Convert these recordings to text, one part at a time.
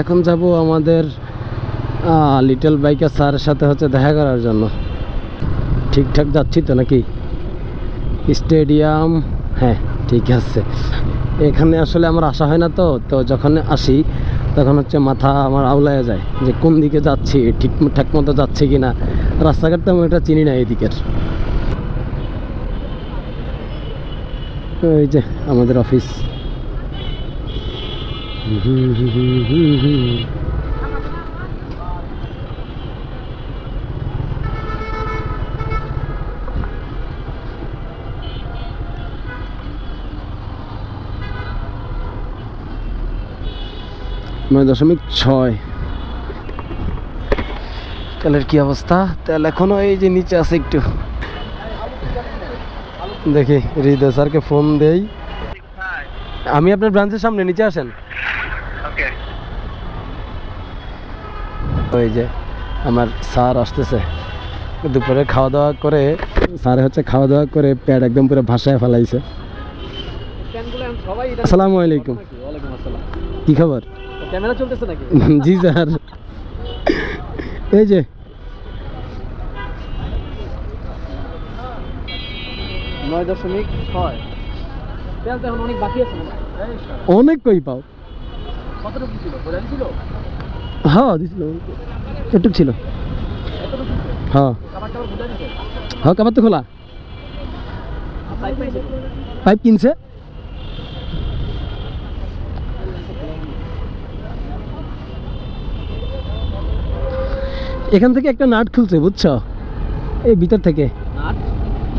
এখন যাব আমাদের লিটল বাইকার স্যারের সাথে হচ্ছে দেখা করার জন্য। ঠিকঠাক যাচ্ছি তো নাকি? স্টেডিয়াম, হ্যাঁ ঠিক আছে। এখানে আসলে আমার আসা হয় না, তো যখন আসি তখন হচ্ছে মাথা আমার আউলায় যায় যে কোন দিকে যাচ্ছি, ঠিকঠাক মতো যাচ্ছি কি না। রাস্তাঘাট তো আমি এটা চিনি না এদিকের। ওই যে আমাদের অফিস। নয় 9.6। তেলের কি অবস্থা? তেল এখনো এই যে নিচে আছে একটু। দেখি হৃদয় স্যারকে ফোন দেই। আমি আপনার ব্রাঞ্চের সামনে, নিচে আসেন। ওই যে আমার স্যার আসতেছে। দুপুরে খাওয়া দাওয়া করে স্যার হচ্ছে খাওয়া দাওয়া করে পেট একদম পুরো ভাসায় ফেলাইছে। আসসালামু আলাইকুম। কি খবর? ক্যামেরা চলতেছে নাকি? জি স্যার। এই যে 9.6। তেল তো এখন অনেক বাকি আছে না? অনেক কই পাও? কতটুকু ছিল? বলে দিছিল? হ্যাঁ দিছিল, একটু ছিল। হ্যাঁ হ্যাঁ, কাবার তো খোলা। পাইপ কিনছে। এখান থেকে একটা নাট খুলছে বুঝছো, এই ভিতর থেকে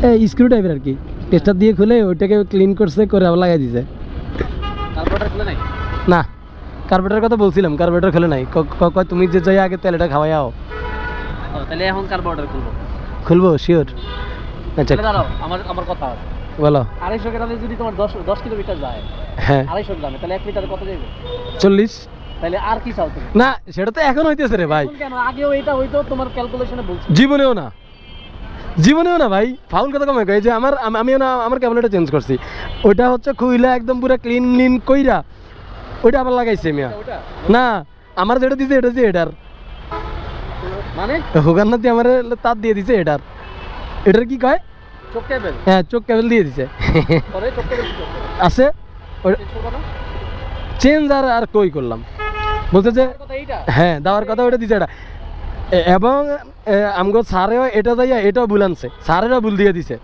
এই স্ক্রু টাইপের আর কি, টেস্টার দিয়ে খুলে ওইটাকে ক্লিন করছে, করে আবার লাগাই দিছে। কার্বোরেটর খুলে নাই? না, কার্বোরেটর কথা বলছিলাম, কার্বোরেটর খুলে নাই। তুমি যে যাই আগে তেলটা খাওয়াইও। তাহলে এখন কার্বোরেটর খুলবো শিওর? আচ্ছা দাঁড়াও, আমার কথা আছে। বলো। 250 গ্রামে যদি তোমার 10 কিলোমিটার যায়, হ্যাঁ 250 গ্রামে, তাহলে 1 লিটারে কত যাবে? 40। তাহলে আর কি চাও তুমি? না সেটা তো এখন হইতেছে রে ভাই। কেন আগেও এটা হইতো তোমার ক্যালকুলেশনে বলছি। জীবনেও না, জীবনেও না ভাই, ফাউল কথা কমে কই যে আমিও না, আমার ক্যালকুলেটর চেঞ্জ করছি। ওইটা হচ্ছে খুইলা একদম পুরো ক্লিন কইরা ওইটা আবার লাগাইছে মিয়া। না আমার যেটা দিছে এটা দিয়ে এটার মানে হোগান্না দিয়ে আমার তার দিয়ে দিছে এটার। এটার কি কয়? চোক কেবল। হ্যাঁ চোক কেবল দিয়ে দিছে। পরে চোক কেবল আছে চেঞ্জ আর কই করলাম বলতে যে হ্যাঁ দেওয়ার কথা ওটা দিছে এটা। এবং আমগো স্যারেও এটা যাইয়া এটাও ভুল আনছে, স্যারেরও ভুল দিয়ে দিছে।